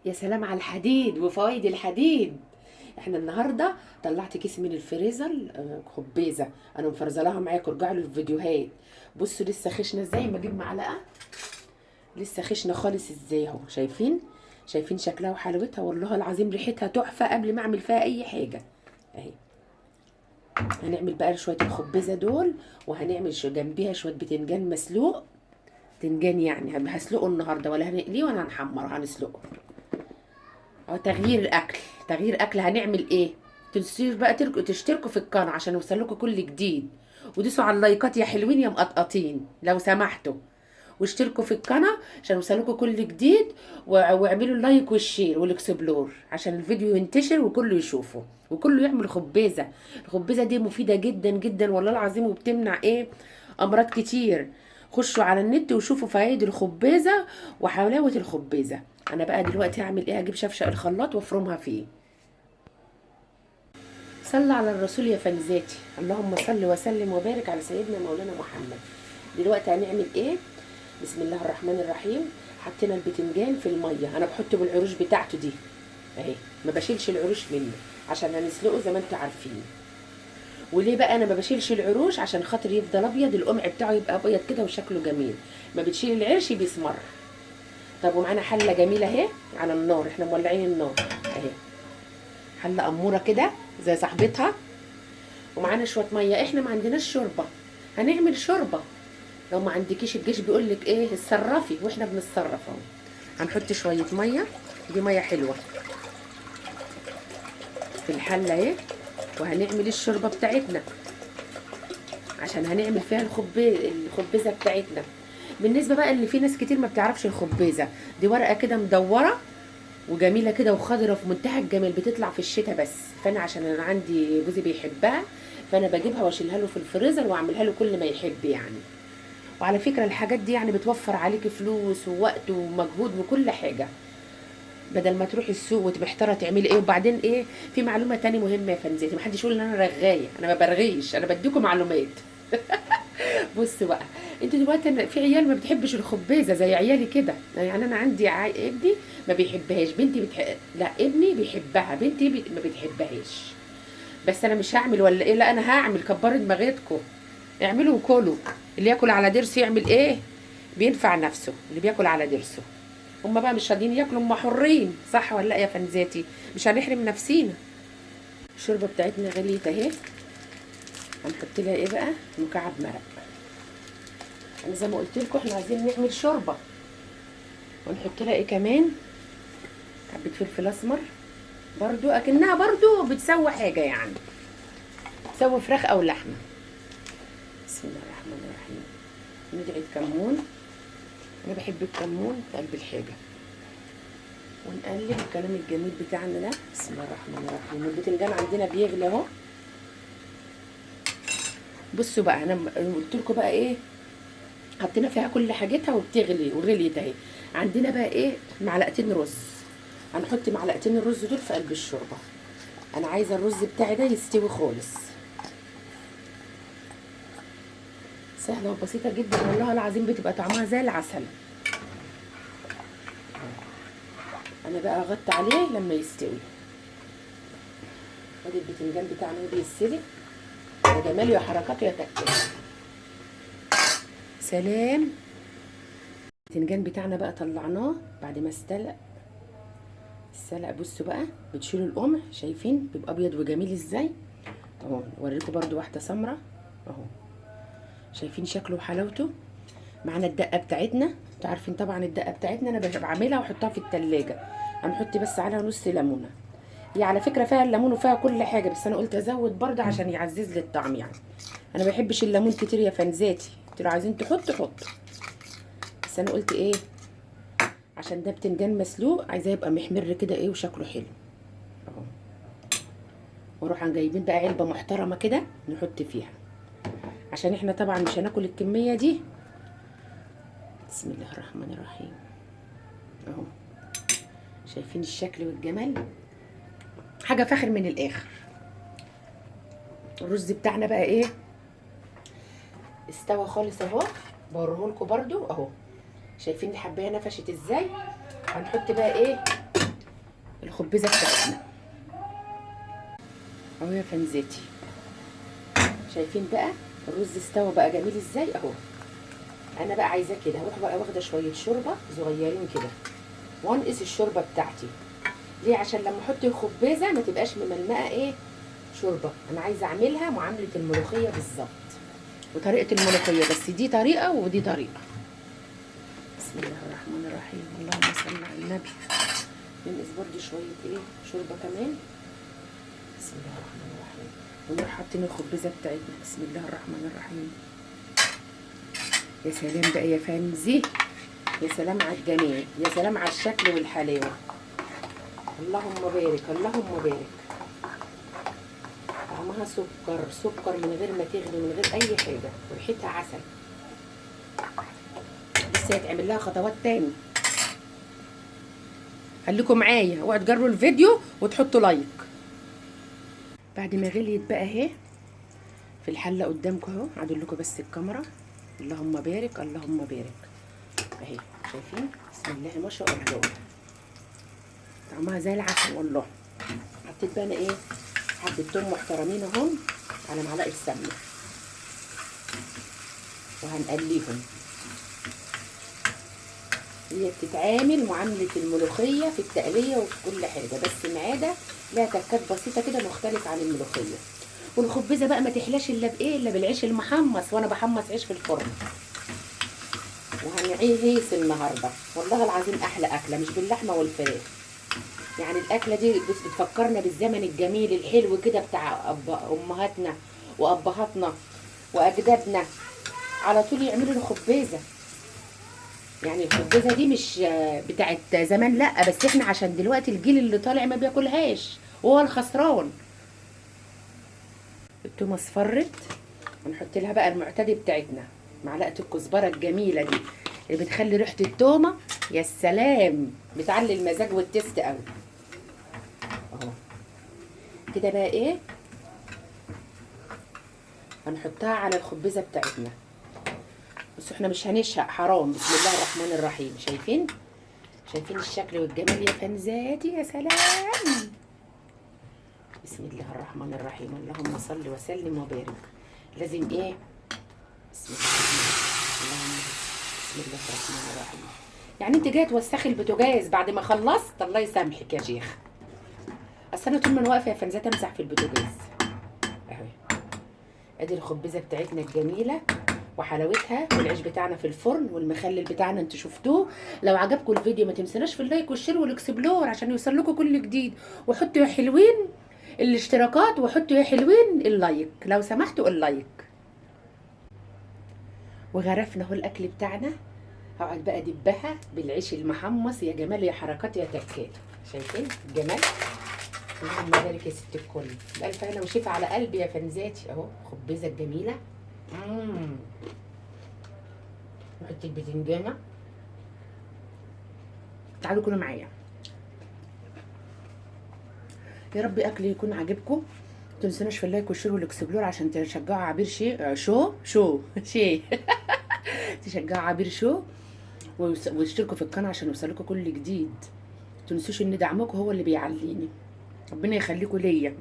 يا سلام على الحديد وفوائد الحديد. احنا النهارده طلعت كيس من الفريزر، خبيزه. انا مفرزلاها معاكم، ارجعوا للفيديوهات. بصوا لسه خشنه ازاي، ما اجيب معلقه. لسه خشنه خالص ازاي اهو، شايفين شكلها وحلاوتها، والله العظيم ريحتها تحفه قبل ما اعمل فيها اي حاجه. اهي. هنعمل بقى شويه الخبيزه دول، وهنعمل جنبيها شويه بتنجان مسلوق. بتنجان يعني هسلقه النهارده، ولا هنقليه ولا هنحمره، هنسلقه. اه، تغيير اكل هنعمل ايه؟ تشتركوا بقى، تشتركوا في القناه عشان يوصلكوا كل جديد. ودوسوا على اللايكات يا حلوين يا مقطقطين لو سمحتوا. واشتركوا في القناه عشان يوصلكوا كل جديد. واعملوا اللايك والشير والاكسبلور عشان الفيديو ينتشر وكله يشوفه. وكله يعمل خبيزه. الخبيزه دي مفيده جدا جدا والله العظيم، وبتمنع ايه؟ امراض كتير. خشوا على النت وشوفوا فوائد الخبيزه وحلاوه الخبيزه. انا بقى دلوقتي هعمل ايه؟ هجيب شفشق الخلاط وافرمها فيه. صل على الرسول يا فنزاتي، اللهم صل وسلم وبارك على سيدنا مولانا محمد. دلوقتي هنعمل ايه؟ بسم الله الرحمن الرحيم. حطينا البتنجان في الميه، انا بحط بالعروش بتاعته دي اهي، ما بشيلش العروش منه عشان هنسلقه زي ما انتوا عارفين. وليه بقى انا ما بشيلش العروش؟ عشان خاطر يفضل ابيض، القمع بتاعه يبقى ابيض كده وشكله جميل. ما بتشيل العرش بيسمر. طب ومعانا حله جميله اهي على النار، احنا مولعين النار اهي. حله اموره كده زي صاحبتها. ومعانا شويه ميه، احنا ما عندناش شوربه. هنعمل شوربه. لو ما عندكيش الجيش بيقول لك ايه؟ اتصرفي، واحنا بنتصرف اهو. هنحط شويه ميه. دي ميه حلوه في الحله اهي. وهنعمل الشوربه بتاعتنا عشان هنعمل فيها الخبيزه بتاعتنا. بالنسبه بقى اللي في ناس كتير ما بتعرفش الخبيزه، دي ورقه كده مدوره وجميله كده وخضره في منتهى الجمال، بتطلع في الشتاء بس. فانا عشان انا عندي جوزي بيحبها، فانا بجيبها واشيلها له في الفريزر واعملها له كل ما يحب يعني. وعلى فكره الحاجات دي يعني بتوفر عليكي فلوس ووقت ومجهود وكل حاجه، بدل ما تروحي السوق وتبحترة تعملي ايه. وبعدين ايه؟ في معلومه تاني مهمه يا فنزاتي، محدش يقول ان انا رغايه، انا ما برغيش، انا بديكم معلومات. بص بقى، انت دلوقتي في عيال ما بتحبش الخبيزه زي عيالي كده، يعني انا عندي ابني ما بيحبهاش، بنتي لا ابني بيحبها، بنتي ما بتحبهاش. بس انا مش هعمل ولا ايه؟ لا انا هعمل، كبروا دماغتكم. اعملوا وكلوا. اللي ياكل على ضرسه يعمل ايه؟ بينفع نفسه اللي بياكل على ضرسه. هما بقى مش راضيين ياكلوا، هما حرين، صح ولا لا يا فنزاتي؟ مش هنحرم نفسينا. الشوربه بتاعتنا غليت اهي. هنحط لها ايه بقى؟ مكعب مرق. انا زي ما قلت لكم احنا عايزين نعمل شوربه. ونحط لها ايه كمان؟ حبه فلفل اسمر، برضو اكنها برضو بتسوي حاجه يعني، بتسوي فراخ او لحمه. بسم الله الرحمن الرحيم. ندعي الكمون، انا بحب الكمون في قلب الحاجه. ونقلب الكلام الجميل بتاعنا ده. بسم الله الرحمن الرحيم. البتنجان عندنا بيغلي اهو. بصوا بقى، انا قلت لكم بقى ايه؟ حطينا فيها كل حاجتها وبتغلي وغليت اهي. عندنا بقى ايه؟ معلقتين رز. هنحط معلقتين الرز دول في قلب الشوربه. انا عايزه الرز بتاعي ده يستوي خالص. سهله وبسيطه جدا والله العظيم، بتبقى طعمها زي العسل. انا بقى اغطي عليه لما يستوي. ادي البتنجان بتاعنا بيتسلق. يا جمال يا حركاته يا تكات. سلام. البتنجان بتاعنا بقى طلعناه بعد ما استلق. السلق بصوا بقى، بتشيلوا القمع، شايفين بيبقى ابيض وجميل ازاي اهو. اوريكم برضو واحده سمراء اهو، شايفين شكله وحلاوته. معانا الدقه بتاعتنا، انتوا عارفين طبعا الدقه بتاعتنا انا بعملها واحطها في التلاجة. هنحط بس عليها نص ليمونه. هي على فكره فيها الليمون وفيها كل حاجه، بس انا قلت ازود برضه عشان يعزز لي الطعم يعني. انا ما بحبش الليمون كتير يا فنزاتي، انتوا لو عايزين تحطوا. بس انا قلت ايه؟ عشان ده بتنجان مسلوق، عايزاه يبقى محمر كده ايه وشكله حلو اهو. واروح جايبين بقى علبه محترمه كده نحط فيها، عشان احنا طبعا مش هناكل الكميه دي. بسم الله الرحمن الرحيم اهو. شايفين الشكل والجمال؟ حاجه فاخر من الاخر. الرز بتاعنا بقى ايه؟ استوى خالص اهو. بوريهولكوا برضو اهو. شايفين الحبايه نفشت ازاي؟ هنحط بقى ايه؟ الخبزه بتاعتنا اهو يا فنزاتي. شايفين بقى الرز استوى بقى جميل ازاي اهو. انا بقى عايزاه كده، هروح بقى واخده شويه شوربه صغيرين كده وانقص الشوربه بتاعتي. ليه؟ عشان لما احط الخبازه ما تبقاش مملمقه ايه شوربه. انا عايزه اعملها معامله الملوخيه بالظبط، وطريقه الملوخيه بس دي طريقه ودي طريقه. بسم الله الرحمن الرحيم، اللهم صل على النبي. ننقص برضه شويه ايه شوربه كمان. بسم الله الرحمن الرحيم. ونروح حاطين الخبزه بتاعتنا. بسم الله الرحمن الرحيم. يا سلام بقى يا فانزي، يا سلام على الجمال، يا سلام على الشكل والحلاوه. اللهم بارك اللهم بارك. طعمها سكر من غير ما تغلي، من غير اي حاجه، وريحتها عسل. لسه هيتعمل لها خطوات تاني. خليكم معايا، اوعوا تجروا الفيديو وتحطوا لايك. بعد ما غليت بقى اهي في الحله قدامكم اهو، هعدل لكم بس الكاميرا. اللهم بارك اللهم بارك اهي. شايفين؟ بسم الله ما شاء الله، طعمها زي العسل والله. حطيت بقى انا ايه حبه توم محترمين اهم على معلقه سمنه، وهنقليهم. هي بتتعامل معامله الملوخيه في التقليه وفي كل حاجه، بس معاده لها تكات بسيطه كده مختلف عن الملوخيه. والخبزه بقى ما تحلاش الا بايه؟ الا بالعيش المحمص، وانا بحمص عيش في الفرن. وهنعيش النهارده والله العظيم احلى اكله، مش باللحمه والفراخ. يعني الاكله دي بتفكرنا بالزمن الجميل الحلو كده بتاع امهاتنا وابهاتنا واجدادنا، على طول يعملوا الخبازه. يعني الخبازه دي مش بتاعت زمان لا، بس احنا عشان دلوقتي الجيل اللي طالع ما بياكلهاش وهو الخسران. التومه اصفرت، هنحط لها بقى المعتدي بتاعتنا، معلقه الكزبره الجميله دي اللي بتخلي ريحه التومه يا سلام، بتعلي المزاج والتست قوي اهو. كده بقى ايه هنحطها على الخبزه بتاعتنا. بس احنا مش هنشهق حرام. بسم الله الرحمن الرحيم. شايفين؟ شايفين الشكل والجمال يا فنزاتي؟ يا سلام. بسم الله الرحمن الرحيم، اللهم صل وسلم وبارك. لازم ايه بسم الله الرحمن الرحيم. يعني انت جايه توسخي البوتاجاز بعد ما خلصت؟ الله يسامحك يا شيخ. اصل انا طول ما انا واقفه يا فنزات امسح في البوتاجاز اهي. ادي الخبزه بتاعتنا الجميله وحلاوتها، والعيش بتاعنا في الفرن، والمخلل بتاعنا انتوا شفتوه. لو عجبكم الفيديو ما تنسوناش في اللايك والشير والاكسبلور عشان يوصل لكم كل جديد. وحطوا يا حلوين الاشتراكات، وحطوا يا حلوين اللايك لو سمحتوا اللايك. وغرفنا اهو الاكل بتاعنا. هقعد بقى دبها بالعيش المحمص. يا جمال يا حركات يا تكات. شايفين الجمال؟ اللهم بارك يا ست الكل. بألف هنا وشفا على قلبي يا فنزاتي اهو. خبزه جميله. نحط البتنجانه. تعالوا كلوا معايا. يا رب اكل يكون عاجبكم. متنسوناش في اللايك والشير والاكسبلور عشان تشجعوا عبير شي تشجعوا عبير شو، واشتركوا في القناه عشان يوصلكوا كل جديد. متنسوش ان دعمكم هو اللي بيعليني. ربنا يخليكم ليا.